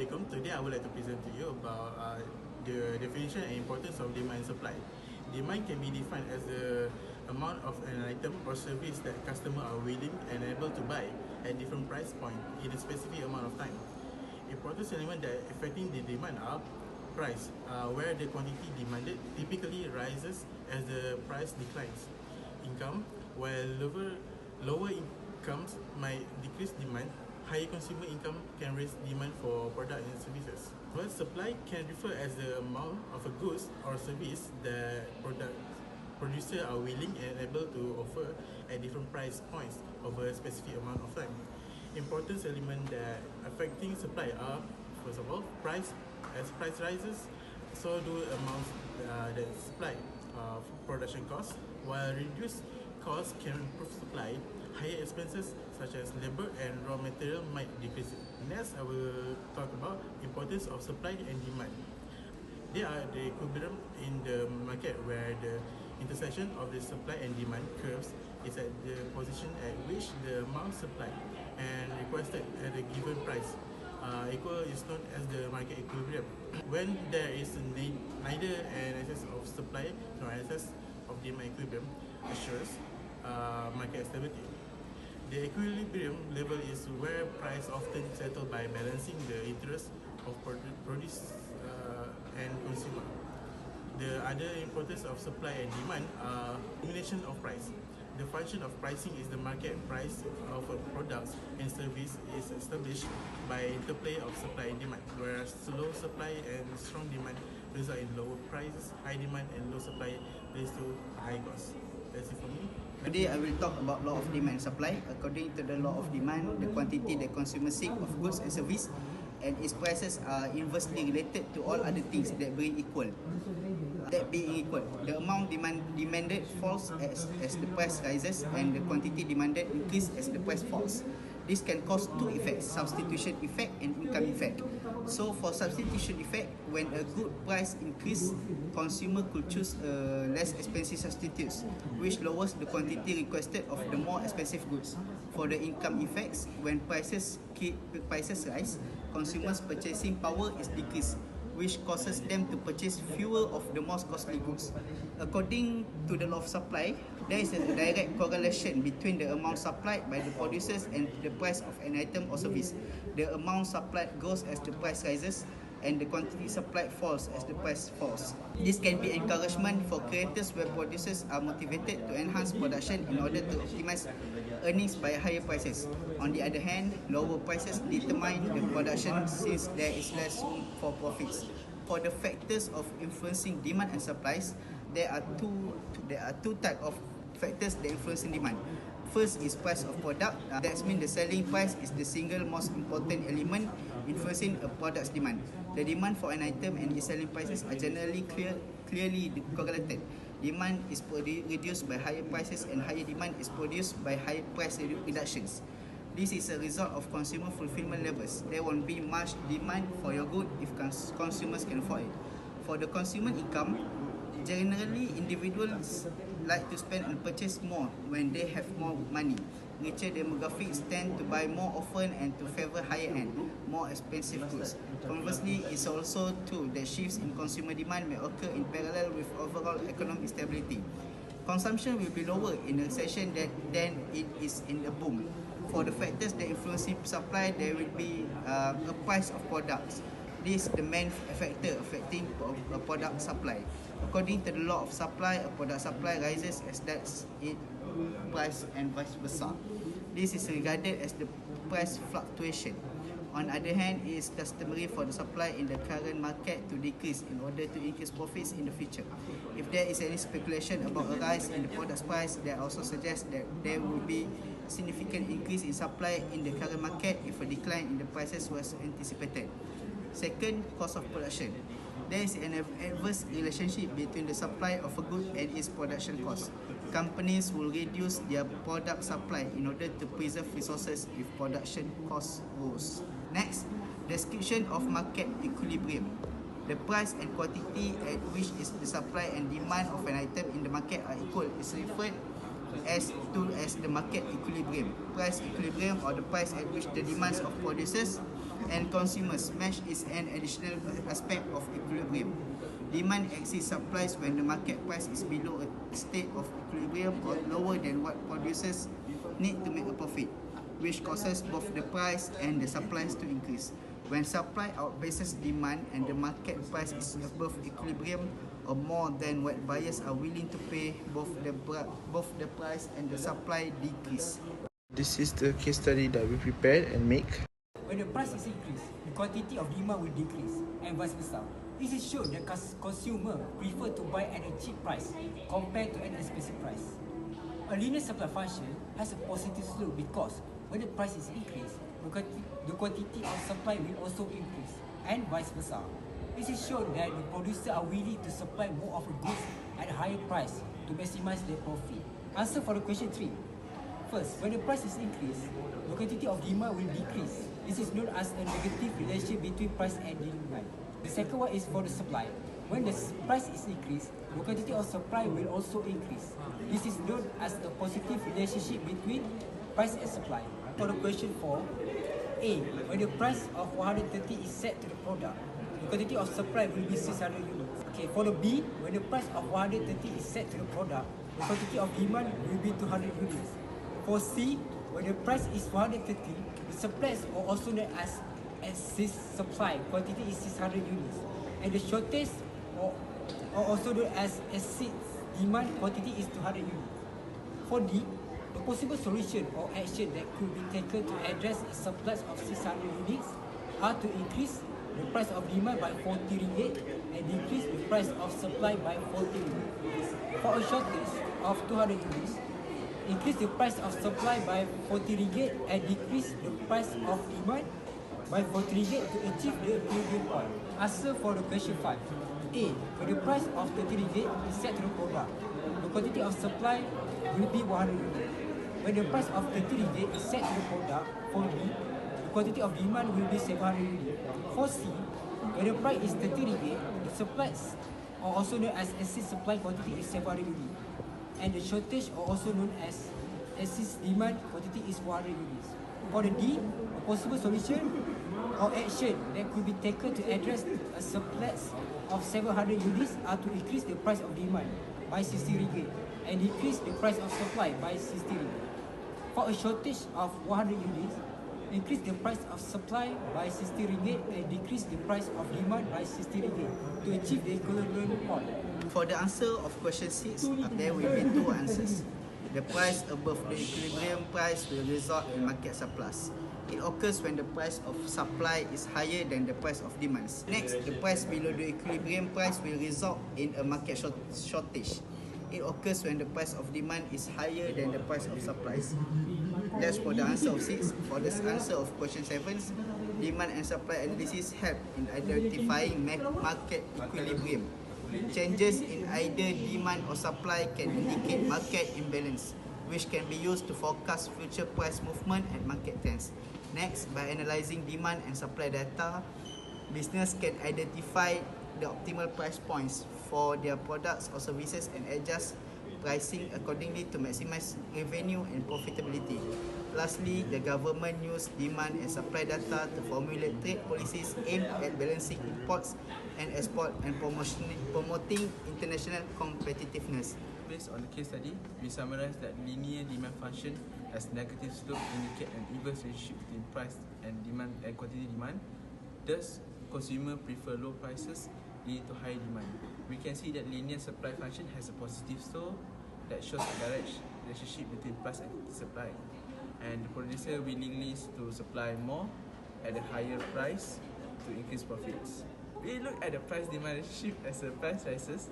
Today I would like to present to you about the definition and importance of demand and supply. Demand can be defined as the amount of an item or service that customers are willing and able to buy at different price point in a specific amount of time. Important elements that affecting the demand are price, where the quantity demanded typically rises as the price declines. Income, while lower incomes might decrease demand, higher consumer income can raise demand for products and services. Well, supply can refer as the amount of a goods or service that producers are willing and able to offer at different price points over a specific amount of time. Important elements that affecting supply are, first of all, price. As price rises, so do amounts that supply. Production costs, while reduced costs can improve supply, higher expenses such as labor and raw material might decrease it. Next, I will talk about importance of supply and demand. They are the equilibrium in the market where the intersection of the supply and demand curves is at the position at which the amount supplied and requested at a given price equal is known as the market equilibrium. When there is neither an excess of supply nor excess of demand, equilibrium assures market stability. The equilibrium level is where price often settle by balancing the interest of produce and consumer. The other importance of supply and demand are elimination of price. The function of pricing is the market price of products and service is established by interplay of supply and demand, whereas low supply and strong demand result in lower prices, high demand and low supply leads to high costs. That's it for me. Today I will talk about law of demand and supply. According to the law of demand, the quantity the consumer seek of goods and service and its prices are inversely related to all other things that being equal. That being equal, the amount demanded falls as the price rises and the quantity demanded increase as the price falls. This can cause two effects, substitution effect and income effect. So for substitution effect, when a good price increase, consumer could choose less expensive substitutes, which lowers the quantity requested of the more expensive goods. For the income effects, when prices rise, consumers' purchasing power is decreased, which causes them to purchase fewer of the most costly goods. According to the law of supply, there is a direct correlation between the amount supplied by the producers and the price of an item or service. The amount supplied grows as the price rises, and the quantity supplied falls as the price falls. This can be encouragement for creators where producers are motivated to enhance production in order to optimize earnings by higher prices. On the other hand, lower prices determine the production since there is less room for profits. For the factors of influencing demand and supplies, there are two types of factors that influence demand. First is price of product. That means the selling price is the single most important element influencing a product's demand. The demand for an item and its selling prices are generally clearly correlated. Demand is reduced by higher prices and higher demand is produced by higher price reductions. This is a result of consumer fulfillment levels. There won't be much demand for your good if consumers can afford it. For the consumer income, generally individuals like to spend and purchase more when they have more money. Richer demographics tend to buy more often and to favor higher end, more expensive goods. Conversely, it's also true that shifts in consumer demand may occur in parallel with overall economic stability. Consumption will be lower in a recession than it is in a boom. For the factors that influence supply, there will be a price of products. This is the main factor affecting a product supply. According to the law of supply, a product supply rises as does its price and vice versa. This is regarded as the price fluctuation. On the other hand, it is customary for the supply in the current market to decrease in order to increase profits in the future. If there is any speculation about a rise in the product's price, that also suggests that there will be significant increase in supply in the current market if a decline in the prices was anticipated. Second, cost of production. There is an adverse relationship between the supply of a good and its production cost. Companies will reduce their product supply in order to preserve resources if production costs rose. Next, description of market equilibrium. The price and quantity at which is the supply and demand of an item in the market are equal is referred as the market equilibrium. Price equilibrium, or the price at which the demands of producers and consumers. Match is an additional aspect of equilibrium. Demand exceeds supplies when the market price is below a state of equilibrium or lower than what producers need to make a profit, which causes both the price and the supplies to increase. When supply outpaces demand and the market price is above equilibrium or more than what buyers are willing to pay, both the price and the supply decrease. This is the case study that we prepared and make. When the price is increased, the quantity of demand will decrease and vice versa. This is shown that consumer prefer to buy at a cheap price compared to an expensive price. A linear supply function has a positive slope because when the price is increased, the quantity of supply will also increase and vice versa. This is shown that the producers are willing to supply more of the goods at a higher price to maximize their profit. Answer for the question 3. First, when the price is increased, the quantity of demand will decrease. This is known as a negative relation between price and demand. The second one is for the supply. When the price is increased, the quantity of supply will also increase. This is known as a positive relationship between price and supply. For the question 4, A. When the price of 130 is set to the product, the quantity of supply will be 600 units. Okay, for the B, when the price of 130 is set to the product, the quantity of demand will be 200 units. For C, when the price is 130, the supplies are also known as excess supply, quantity is 600 units. And the shortage are also known as excess demand, quantity is 200 units. For D, the possible solution or action that could be taken to address the supplies of 600 units are to increase the price of demand by 40 ringgit and decrease the price of supply by 40 ringgit. For a shortage of 200 units, increase the price of supply by 40 ringgit and decrease the price of demand by 40 ringgit to achieve the equilibrium point. Answer for the question 5. A. When the price of 30 ringgit is set to the product, the quantity of supply will be 100 units. When the price of 30 ringgit is set to the product, for B, the quantity of demand will be 700 units. For C, when the price is 30 ringgit, the supplies are also known as excess supply, quantity is 700 units. And the shortage are also known as excess demand, quantity is 100 units. For the D, a possible solution or action that could be taken to address a surplus of 700 units are to increase the price of demand by 60 ringgit and decrease the price of supply by 60 ringgit. For a shortage of 100 units, increase the price of supply by 60 ringgit and decrease the price of demand by 60 ringgit to achieve the equilibrium point. For the answer of question 6, there will be two answers. The price above the equilibrium price will result in market surplus. It occurs when the price of supply is higher than the price of demands. Next, the price below the equilibrium price will result in a market shortage. It occurs when the price of demand is higher than the price of supplies. That's for the answer of 6. For the answer of question 7, demand and supply analysis help in identifying market equilibrium. Changes in either demand or supply can indicate market imbalance, which can be used to forecast future price movement and market trends. Next, by analyzing demand and supply data, business can identify the optimal price points for their products or services and adjust pricing accordingly to maximize revenue and profitability. Lastly, the government use demand and supply data to formulate trade policies aimed at balancing imports and export and promoting international competitiveness. Based on the case study, we summarize that linear demand function has negative slope indicate an inverse relationship between price and demand and quantity demand. Thus, consumer prefer low prices leading to high demand. We can see that linear supply function has a positive slope that shows a direct relationship between price and supply. And the producer willingly to supply more at a higher price to increase profits. We look at the price demand relationship as the price rises,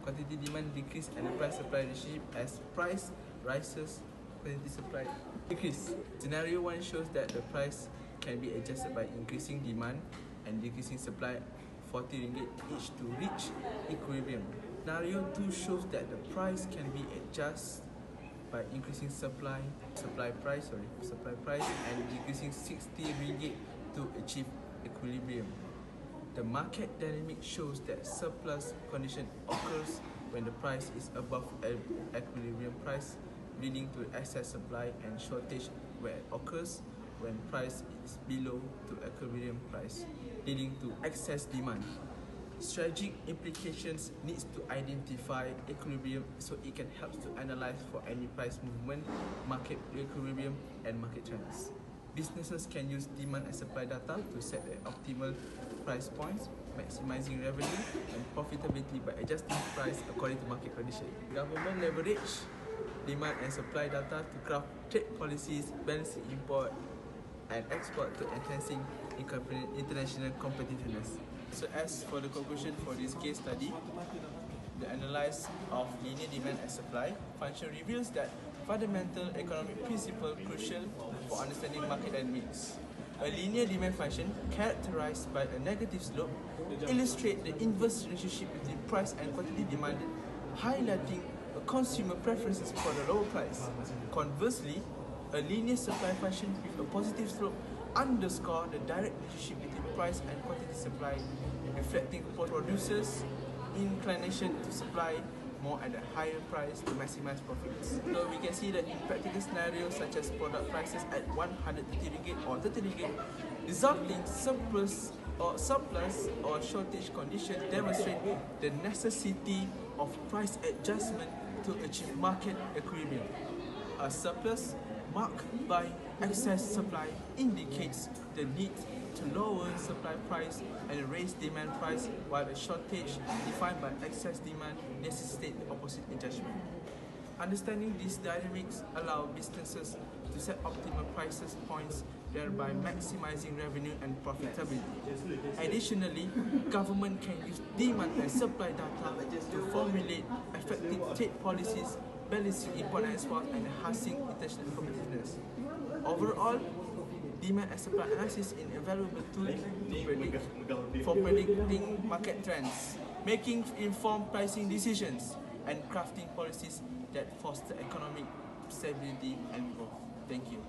quantity demand decrease, and the price supply relationship as price rises, quantity supply decrease. Scenario 1 shows that the price can be adjusted by increasing demand and decreasing supply 40 ringgit each to reach equilibrium. Scenario 2 shows that the price can be adjusted by increasing supply price and decreasing 60 ringgit to achieve equilibrium. The market dynamic shows that surplus condition occurs when the price is above equilibrium price, leading to excess supply, and shortage where it occurs when price is below to equilibrium price, leading to excess demand. Strategic implications needs to identify equilibrium so it can help to analyze for any price movement, market equilibrium, and market trends. Businesses can use demand and supply data to set the optimal price points, maximizing revenue and profitability by adjusting price according to market condition. Government leverage demand and supply data to craft trade policies, balancing import and export to enhancing international competitiveness. So as for the conclusion for this case study, the analysis of linear demand and supply function reveals that fundamental economic principle crucial for understanding market dynamics. A linear demand function characterized by a negative slope illustrates the inverse relationship between price and quantity demanded, highlighting a consumer preferences for the lower price. Conversely, a linear supply function with a positive slope underscore the direct relationship between price and quantity supply, reflecting producers' inclination to supply more at a higher price to maximize profits. So we can see that in practical scenarios such as product prices at 130 ringgit or 30 ringgit, resulting surplus or shortage conditions demonstrate the necessity of price adjustment to achieve market equilibrium. A surplus marked by excess supply indicates the need to lower supply price and raise demand price, while a shortage defined by excess demand necessitates the opposite adjustment. Understanding these dynamics allow businesses to set optimal prices points, thereby maximizing revenue and profitability. Additionally, government can use demand and supply data to formulate effective trade policies, balancing import and export and enhancing international competitiveness. Overall, demand and supply analysis is an invaluable tool for predicting market trends, making informed pricing decisions, and crafting policies that foster economic stability and growth. Thank you.